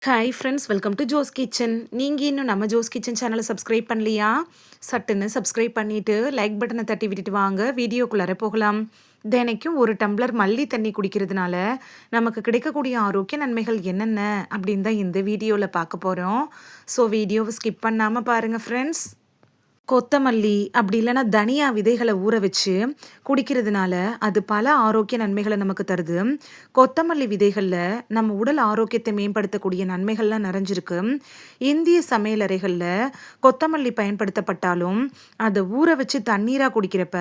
Hi friends, welcome to Jo's kitchen. நீங்கள் இன்னும் நம்ம ஜோஸ் கிச்சன் சேனலை சப்ஸ்கிரைப் பண்ணலையா? சட்டுன்னு சப்ஸ்கிரைப் பண்ணிவிட்டு லைக் பட்டனை தட்டி விட்டுட்டு வாங்க வீடியோக்குள்ளார போகலாம். தினைக்கும் ஒரு டம்ளர் மல்லி தண்ணி குடிக்கிறதுனால நமக்கு கிடைக்கக்கூடிய ஆரோக்கிய நன்மைகள் என்னென்ன அப்படின்னு தான் இந்த வீடியோவில் பார்க்க போகிறோம். ஸோ வீடியோவை ஸ்கிப் பண்ணாமல் பாருங்கள் ஃப்ரெண்ட்ஸ். கொத்தமல்லி அப்படி இல்லைன்னா தனியா விதைகளை ஊற வச்சு குடிக்கிறதுனால அது பல ஆரோக்கிய நன்மைகளை நமக்கு தருது. கொத்தமல்லி விதைகளில் நம்ம உடல் ஆரோக்கியத்தை மேம்படுத்தக்கூடிய நன்மைகள்லாம் நிறைஞ்சிருக்கு. இந்திய சமையலறைகளில் கொத்தமல்லி பயன்படுத்தப்பட்டாலும் அதை ஊற வச்சு தண்ணீராக குடிக்கிறப்ப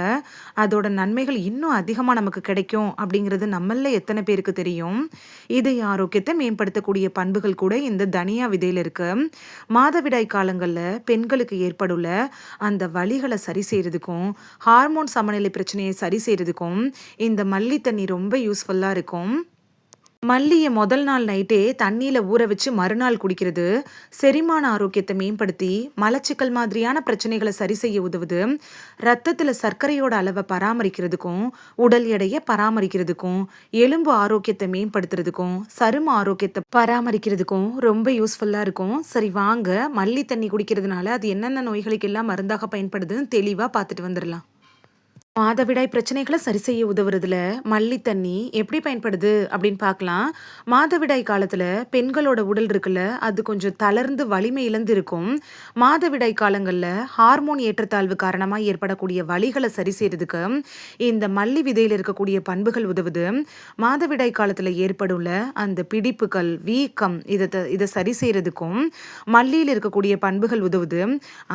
அதோட நன்மைகள் இன்னும் அதிகமாக நமக்கு கிடைக்கும் அப்படிங்கிறது நம்மள எத்தனை பேருக்கு தெரியும். இதய ஆரோக்கியத்தை மேம்படுத்தக்கூடிய பண்புகள் கூட இந்த தனியா விதையில் இருக்கு. மாதவிடாய் காலங்களில் பெண்களுக்கு ஏற்படுள்ள அந்த வலிகளை சரி செய்கிறதுக்கும் ஹார்மோன் சமநிலை பிரச்சனையை சரி செய்கிறதுக்கும் இந்த மல்லி தண்ணி ரொம்ப யூஸ்ஃபுல்லாக இருக்கும். மல்லியை முதல் நாள் நைட்டே தண்ணியில் ஊற வச்சு மறுநாள் குடிக்கிறது செரிமான ஆரோக்கியத்தை மேம்படுத்தி மலச்சிக்கல் மாதிரியான பிரச்சனைகளை சரி செய்ய உதவுது. ரத்தத்தில் சர்க்கரையோட அளவை பராமரிக்கிறதுக்கும் உடல் எடையை பராமரிக்கிறதுக்கும் எலும்பு ஆரோக்கியத்தை மேம்படுத்துறதுக்கும் சரும ஆரோக்கியத்தை பராமரிக்கிறதுக்கும் ரொம்ப யூஸ்ஃபுல்லாக இருக்கும். சரி வாங்க, மல்லி தண்ணி குடிக்கிறதுனால அது என்னென்ன நோய்களுக்கு எல்லாம் மருந்தாக பயன்படுதுன்னு தெளிவாக பார்த்துட்டு வந்துடலாம். மாதவிடாய் பிரச்சனைகளை சரி செய்ய உதவுறதுல மல்லி தண்ணி எப்படி பயன்படுது அப்படின்னு பார்க்கலாம். மாதவிடாய் காலத்தில் பெண்களோட உடல் இருக்குல்ல, அது கொஞ்சம் தளர்ந்து வலிமை இழந்து இருக்கும். மாதவிடாய் காலங்களில் ஹார்மோன் ஏற்றத்தாழ்வு காரணமாக ஏற்படக்கூடிய வலிகளை சரி செய்யறதுக்கு இந்த மல்லி விதையில் இருக்கக்கூடிய பண்புகள் உதவுது. மாதவிடாய் காலத்தில் ஏற்படுள்ள அந்த பிடிப்புகள் வீக்கம் இதை சரி செய்யறதுக்கும் மல்லியில் இருக்கக்கூடிய பண்புகள் உதவுது.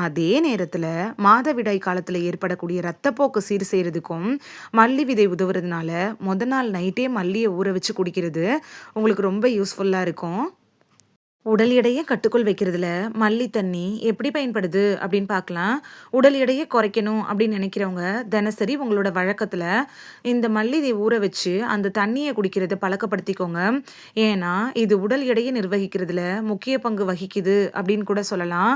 அதே நேரத்தில் மாதவிடாய் காலத்தில் ஏற்படக்கூடிய இரத்தப்போக்கு சீர் செய்கிறதுக்கும் மல்லி விதை உதவுறதுனால நாள் நைட்டே மல்லியை ஊற வச்சு குடிக்கிறது உங்களுக்கு ரொம்ப யூஸ்ஃபுல்லாக இருக்கும். உடல் எடையை கட்டுக்குள் வைக்கிறதுல மல்லி தண்ணி எப்படி பயன்படுது அப்படின்னு பார்க்கலாம். உடல் எடையை குறைக்கணும் அப்படின்னு நினைக்கிறவங்க தினசரி உங்களோட வழக்கத்தில் இந்த மல்லியை ஊற வச்சு அந்த தண்ணியை குடிக்கிறத பழக்கப்படுத்திக்கோங்க. ஏன்னா இது உடல் எடையை நிர்வகிக்கிறதுல முக்கிய பங்கு வகிக்குது அப்படின்னு கூட சொல்லலாம்.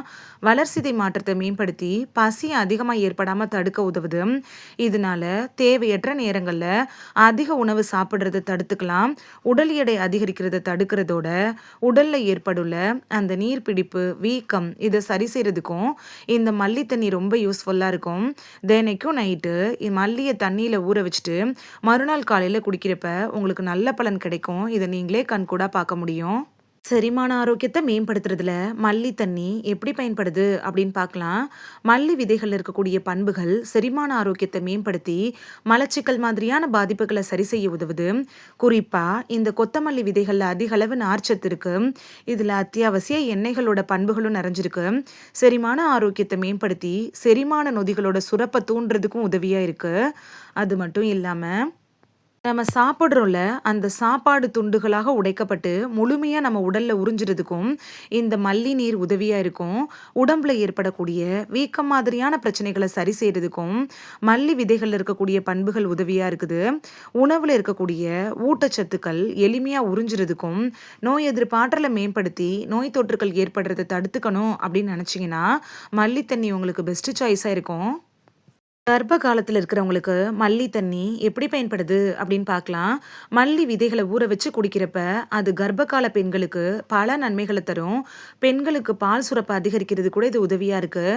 வளர்சிதை மாற்றத்தை மேம்படுத்தி பசி அதிகமாக ஏற்படாமல் தடுக்க உதவுது. இதனால தேவையற்ற நேரங்களில் அதிக உணவு சாப்பிட்றத தடுத்துக்கலாம். உடல் எடை அதிகரிக்கிறத தடுக்கிறதோட உடல்ல ஏற்படும் அந்த நீர் பிடிப்பு வீக்கம் இதை சரி செய்யறதுக்கும் இந்த மல்லி தண்ணி ரொம்ப யூஸ்ஃபுல்லாக இருக்கும். தினைக்கும் நைட்டு மல்லியை தண்ணியில் ஊற வச்சுட்டு மறுநாள் காலையில் குடிக்கிறப்ப உங்களுக்கு நல்ல பலன் கிடைக்கும். இதை நீங்களே கண்கூட பார்க்க முடியும். செரிமான ஆரோக்கியத்தை மேம்படுத்துறதுல மல்லி தண்ணி எப்படி பயன்படுது அப்படின்னு பார்க்கலாம். மல்லி விதைகள் இருக்கக்கூடிய பண்புகள் செரிமான ஆரோக்கியத்தை மேம்படுத்தி மலச்சிக்கல் மாதிரியான பாதிப்புகளை சரி செய்ய உதவுது. குறிப்பாக இந்த கொத்தமல்லி விதைகளில் அதிக அளவு நார்ச்சத்து இருக்கு. இதில் அத்தியாவசிய எண்ணெய்களோட பண்புகளும் நிறைஞ்சிருக்கு. செரிமான ஆரோக்கியத்தை மேம்படுத்தி செரிமான நொதிகளோட சுரப்பை தூண்டுறதுக்கும் உதவியாக இருக்கு. அது மட்டும் இல்லாமல் நம்ம சாப்பிட்றோம்ல, அந்த சாப்பாடு துண்டுகளாக உடைக்கப்பட்டு முழுமையாக நம்ம உடலில் உறிஞ்சிறதுக்கும் இந்த மல்லி நீர் உதவியாக இருக்கும். உடம்புல ஏற்படக்கூடிய வீக்கம் மாதிரியான பிரச்சனைகளை சரி செய்கிறதுக்கும் மல்லி விதைகளில் இருக்கக்கூடிய பண்புகள் உதவியாக இருக்குது. உணவில் இருக்கக்கூடிய ஊட்டச்சத்துக்கள் எளிமையாக உறிஞ்சிறதுக்கும் நோய் எதிர்ப்பாற்றலை மேம்படுத்தி நோய் தொற்றுகள் ஏற்படுறதை தடுத்துக்கணும் அப்படின்னு நினச்சிங்கன்னா மல்லி தண்ணி உங்களுக்கு பெஸ்ட்டு சாய்ஸாக இருக்கும். கர்ப்ப காலத்தில் இருக்கிறவங்களுக்கு மல்லி தண்ணி எப்படி பயன்படுது அப்படின்னு பார்க்கலாம். மல்லி விதைகளை ஊற வச்சு குடிக்கிறப்ப அது கர்ப்பகால பெண்களுக்கு பல நன்மைகளை தரும். பெண்களுக்கு பால் சுரப்பு அதிகரிக்கிறது கூட இது உதவியாக இருக்குது.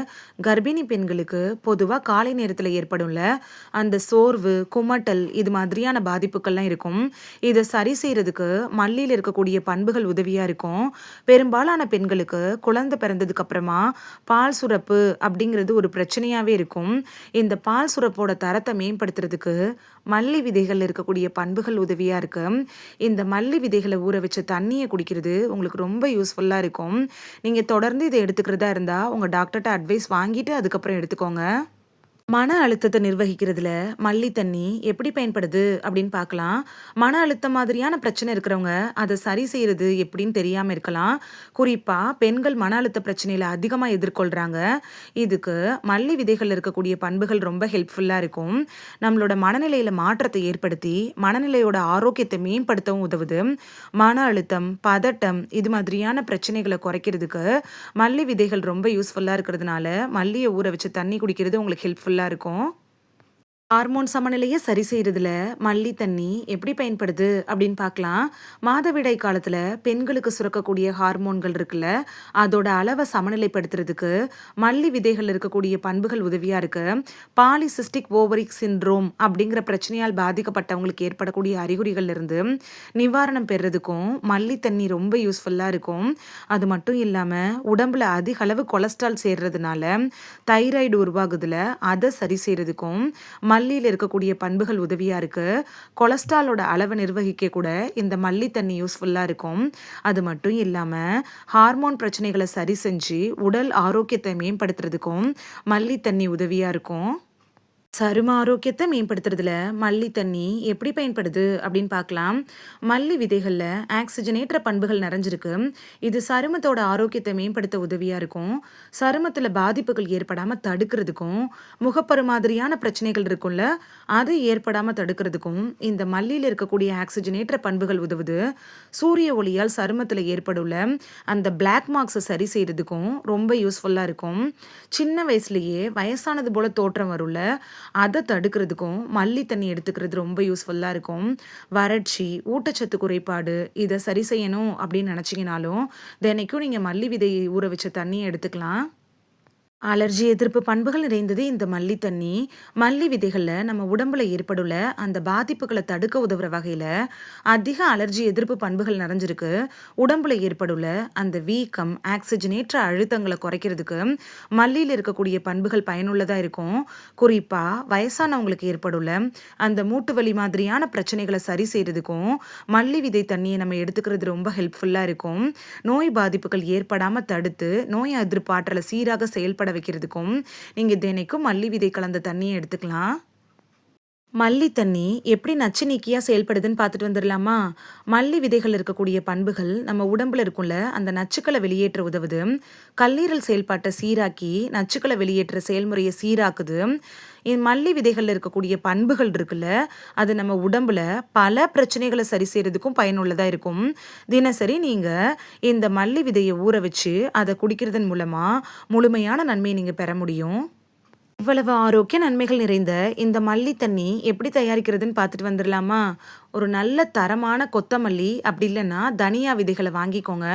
கர்ப்பிணி பெண்களுக்கு பொதுவாக காலை நேரத்தில் ஏற்படும்ல அந்த சோர்வு குமட்டல் இது மாதிரியான பாதிப்புகள்லாம் இருக்கும். இதை சரி செய்கிறதுக்கு மல்லியில் இருக்கக்கூடிய பண்புகள் உதவியாக இருக்கும். பெரும்பாலான பெண்களுக்கு குழந்தை பிறந்ததுக்கு அப்புறமா பால் சுரப்பு அப்படிங்கிறது ஒரு பிரச்சனையாகவே இருக்கும். இந்த பால் சுரப்போட தரத்தை மேம்படுத்துறதுக்கு மல்லி விதைகள் இருக்கக்கூடிய பண்புகள் உதவியாக இருக்கு. இந்த மல்லி விதைகளை ஊற வச்ச தண்ணியை குடிக்கிறது உங்களுக்கு ரொம்ப யூஸ்ஃபுல்லாக இருக்கும். நீங்கள் தொடர்ந்து இதை எடுத்துக்கிறதா இருந்தால் உங்கள் டாக்டர்கிட்ட அட்வைஸ் வாங்கிட்டு அதுக்கப்புறம் எடுத்துக்கோங்க. மன அழுத்தத்தை நிர்வகிக்கிறதுல மல்லி தண்ணி எப்படி பயன்படுது அப்படின்னு பார்க்கலாம். மன அழுத்தம் மாதிரியான பிரச்சனை இருக்கிறவங்க அதை சரி செய்யறது எப்படின்னு தெரியாமல் இருக்கலாம். குறிப்பாக பெண்கள் மன அழுத்த பிரச்சனையில் அதிகமாக எதிர்கொள்கிறாங்க. இதுக்கு மல்லி விதைகள் இருக்கக்கூடிய பண்புகள் ரொம்ப ஹெல்ப்ஃபுல்லாக இருக்கும். நம்மளோட மனநிலையில் மாற்றத்தை ஏற்படுத்தி மனநிலையோட ஆரோக்கியத்தை மேம்படுத்தவும் உதவுது. மன அழுத்தம் பதட்டம் இது மாதிரியான பிரச்சனைகளை குறைக்கிறதுக்கு மல்லி விதைகள் ரொம்ப யூஸ்ஃபுல்லாக இருக்கிறதுனால மல்லியை ஊற வச்சு தண்ணி குடிக்கிறது உங்களுக்கு ஹெல்ப்ஃபுல்லாக இருக்கும். ஹார்மோன் சமநிலையை சரி செய்யறதுல மல்லி தண்ணி எப்படி பயன்படுது அப்படின்னு பார்க்கலாம். மாதவிடாய் காலத்துல பெண்களுக்கு சுரக்கக்கூடிய ஹார்மோன்கள் இருக்குல்ல, அதோட அளவை சமநிலைப்படுத்துறதுக்கு மல்லி விதைகள் இருக்கக்கூடிய பண்புகள் உதவியா இருக்கு. பாலிசிஸ்டிக் ஓவரிக் சிண்ட்ரோம் அப்படிங்கிற பிரச்சனையால் பாதிக்கப்பட்டவங்களுக்கு ஏற்படக்கூடிய அறிகுறிகள்ல இருந்து நிவாரணம் பெறதுக்கும் மல்லி தண்ணி ரொம்ப யூஸ்ஃபுல்லா இருக்கும். அது மட்டும் இல்லாம உடம்புல அதிக அளவு கொலஸ்ட்ரால் சேர்றதுனால தைராய்டு உருவாகுதுல, அதை சரி செய்யறதுக்கும் மல்லியில் இருக்கக்கூடிய பண்புகள் உதவியா இருக்கு. கொலஸ்ட்ராலோட அளவை நிர்வகிக்க கூட இந்த மல்லி தண்ணி யூஸ்ஃபுல்லா இருக்கும். அது மட்டும் இல்லாம ஹார்மோன் பிரச்சனைகளை சரி செஞ்சு உடல் ஆரோக்கியத்தை மேம்படுத்துறதுக்கும் மல்லி தண்ணி உதவியா இருக்கும். சரும ஆரோக்கியத்தை மேம்படுத்துறதுல மல்லி தண்ணி எப்படி பயன்படுது அப்படின்னு பார்க்கலாம். மல்லி விதைகளில் ஆக்சிஜனேற்ற பண்புகள் நிறைஞ்சிருக்கு. இது சருமத்தோட ஆரோக்கியத்தை மேம்படுத்த உதவியா இருக்கும். சருமத்தில் பாதிப்புகள் ஏற்படாமல் தடுக்கிறதுக்கும், முகப்பரு மாதிரியான பிரச்சனைகள் இருக்கும்ல, அது ஏற்படாமல் தடுக்கிறதுக்கும் இந்த மல்லியில் இருக்கக்கூடிய ஆக்சிஜனேற்ற பண்புகள் உதவுது. சூரிய ஒளியால் சருமத்தில் ஏற்படுள்ள அந்த பிளாக் மார்க்ஸை சரி செய்யறதுக்கும் ரொம்ப யூஸ்ஃபுல்லாக இருக்கும். சின்ன வயசுலேயே வயசானது போல தோற்றம் வரும்ல, அதை தடுக்கிறதுக்கும் மல்லி தண்ணி எடுத்துக்கிறது ரொம்ப யூஸ்ஃபுல்லாக இருக்கும். வறட்சி, ஊட்டச்சத்து குறைபாடு இதை சரி செய்யணும் அப்படின்னு நினச்சிங்கனாலும் தினைக்கும் நீங்கள் மல்லி விதையை ஊற வச்ச தண்ணியை எடுத்துக்கலாம். அலர்ஜி எதிர்ப்பு பண்புகள் நிறைந்தது இந்த மல்லி தண்ணி. மல்லி விதைகளில் நம்ம உடம்புல ஏற்படுள்ள அந்த பாதிப்புகளை தடுக்க உதவுற வகையில் அதிக அலர்ஜி எதிர்ப்பு பண்புகள் நிறைஞ்சிருக்கு. உடம்புல ஏற்படுள்ள அந்த வீக்கம், ஆக்சிஜனேற்ற அழுத்தங்களை குறைக்கிறதுக்கு மல்லியில் இருக்கக்கூடிய பண்புகள் பயனுள்ளதாக இருக்கும். குறிப்பாக வயசானவங்களுக்கு ஏற்படுள்ள அந்த மூட்டு வலி மாதிரியான பிரச்சனைகளை சரி செய்கிறதுக்கும் மல்லி விதை தண்ணியை நம்ம எடுத்துக்கிறது ரொம்ப ஹெல்ப்ஃபுல்லாக இருக்கும். நோய் பாதிப்புகள் ஏற்படாமல் தடுத்து நோய் எதிர்ப்பாற்றலை சீராக செயல்பட வைக்கிறதுக்கும் நீங்க தினைக்கும் மல்லி விதை கலந்த தண்ணியை எடுத்துக்கலாம். மல்லி தண்ணி எப்படி நச்சு நீக்கியா செயல்படுதுன்னு பார்த்துட்டு வந்துடலாமா. மல்லி விதைகள் இருக்கக்கூடிய பண்புகள் நம்ம உடம்புல இருக்கும்ல, அந்த நச்சுக்களை வெளியேற்ற உதவுது. கல்லீரல் செயல்பாட்டை சீராக்கி நச்சுக்களை வெளியேற்ற செயல்முறையை சீராக்குது. மல்லி விதைகளில் இருக்கக்கூடிய பண்புகள் இருக்குல்ல, அது நம்ம உடம்புல பல பிரச்சனைகளை சரி செய்யறதுக்கும் பயனுள்ளதாக இருக்கும். தினசரி நீங்கள் இந்த மல்லி விதையை ஊற வச்சு அதை குடிக்கிறதன் மூலமாக முழுமையான நன்மையை நீங்கள் பெற முடியும். இவ்வளவு ஆரோக்கிய நன்மைகள் நிறைந்த இந்த மல்லி தண்ணி எப்படி தயாரிக்கிறதுன்னு பார்த்துட்டு வந்துடலாமா. ஒரு நல்ல தரமான கொத்தமல்லி அப்படி இல்லைன்னா தனியா விதைகளை வாங்கிக்கோங்க.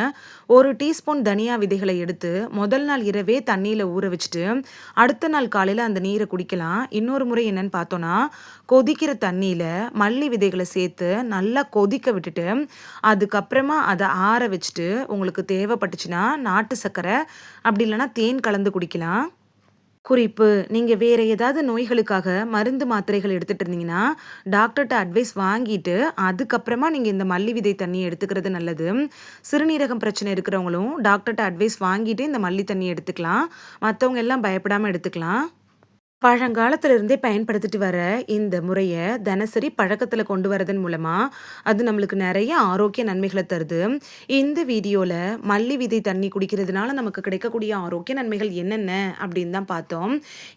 1 டீஸ்பூன் தனியா விதைகளை எடுத்து முதல் நாள் இரவே தண்ணியில் ஊற வச்சுட்டு அடுத்த நாள் காலையில் அந்த நீரை குடிக்கலாம். இன்னொரு முறை என்னன்னு பார்த்தோன்னா, கொதிக்கிற தண்ணியில் மல்லி விதைகளை சேர்த்து நல்லா கொதிக்க விட்டுட்டு அதுக்கப்புறமா அதை ஆற வச்சுட்டு உங்களுக்கு தேவைப்பட்டுச்சுன்னா நாட்டு சர்க்கரை அப்படி இல்லைன்னா தேன் கலந்து குடிக்கலாம். குறிப்பு: நீங்கள் வேறு ஏதாவது நோய்களுக்காக மருந்து மாத்திரைகள் எடுத்துகிட்டு இருந்தீங்கன்னா டாக்டர்கிட்ட அட்வைஸ் வாங்கிட்டு அதுக்கப்புறமா நீங்கள் இந்த மல்லி விதை தண்ணியை எடுத்துக்கிறது நல்லது. சிறுநீரகம் பிரச்சனை இருக்கிறவங்களும் டாக்டர்கிட்ட அட்வைஸ் வாங்கிட்டு இந்த மல்லி தண்ணியை எடுத்துக்கலாம். மற்றவங்க எல்லாம் பயப்படாமல் எடுத்துக்கலாம். பழங்காலத்திலிருந்தே பயன்படுத்திட்டு வர இந்த முறையை தினசரி பழக்கத்தில் கொண்டு வரதன் மூலமாக அது நம்மளுக்கு நிறைய ஆரோக்கிய நன்மைகளை தருது. இந்த வீடியோவில் மல்லி விதை தண்ணி குடிக்கிறதுனால நமக்கு கிடைக்கக்கூடிய ஆரோக்கிய நன்மைகள் என்னென்ன அப்படின்னு தான் பார்த்தோம்.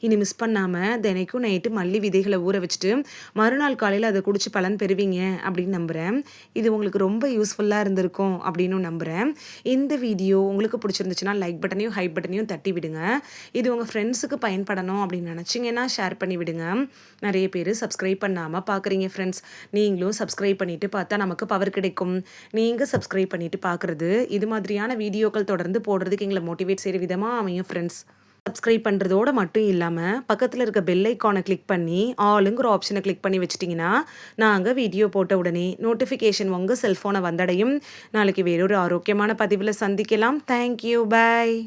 இனி மிஸ் பண்ணாமல் தினைக்கும் நைட்டு மல்லி விதைகளை ஊற வச்சுட்டு மறுநாள் காலையில் அதை குடிச்சு பலன் பெறுவீங்க அப்படின்னு நம்புகிறேன். இது உங்களுக்கு ரொம்ப யூஸ்ஃபுல்லாக இருந்திருக்கும் அப்படின்னு நம்புகிறேன். இந்த வீடியோ உங்களுக்கு பிடிச்சிருந்துச்சுன்னா லைக் பட்டனையும் ஹைப் பட்டனையும் தட்டி விடுங்க. இது உங்கள் ஃப்ரெண்ட்ஸுக்கு பயன்படணும் அப்படின்னு நினச்சிங்கன்னா ஷேர் பண்ணி விடுங்க. நிறைய பேர் சப்ஸ்கிரைப் பண்ணாமல் பார்க்குறீங்க ஃப்ரெண்ட்ஸ். நீங்களும் சப்ஸ்கிரைப் பண்ணிட்டு பார்த்தா நமக்கு பவர் கிடைக்கும். நீங்கள் சப்ஸ்கிரைப் பண்ணிட்டு பார்க்குறது இது மாதிரியான வீடியோக்கள் தொடர்ந்து போடுறதுக்கு எங்களை மோட்டிவேட் செய்கிற விதமாக அமையும் ஃப்ரெண்ட்ஸ். சப்ஸ்கிரைப் பண்ணுறதோடு மட்டும் இல்லாமல் பக்கத்தில் இருக்க பெல் ஐக்கானை கிளிக் பண்ணி ஆளுங்கிற ஆப்ஷனை கிளிக் பண்ணி வச்சிட்டிங்கன்னா நாங்கள் வீடியோ போட்ட உடனே நோட்டிஃபிகேஷன் உங்கள் செல்ஃபோனை வந்தடையும். நாளைக்கு வேறொரு ஆரோக்கியமான பதிவில் சந்திக்கலாம். தேங்க்யூ, பாய்.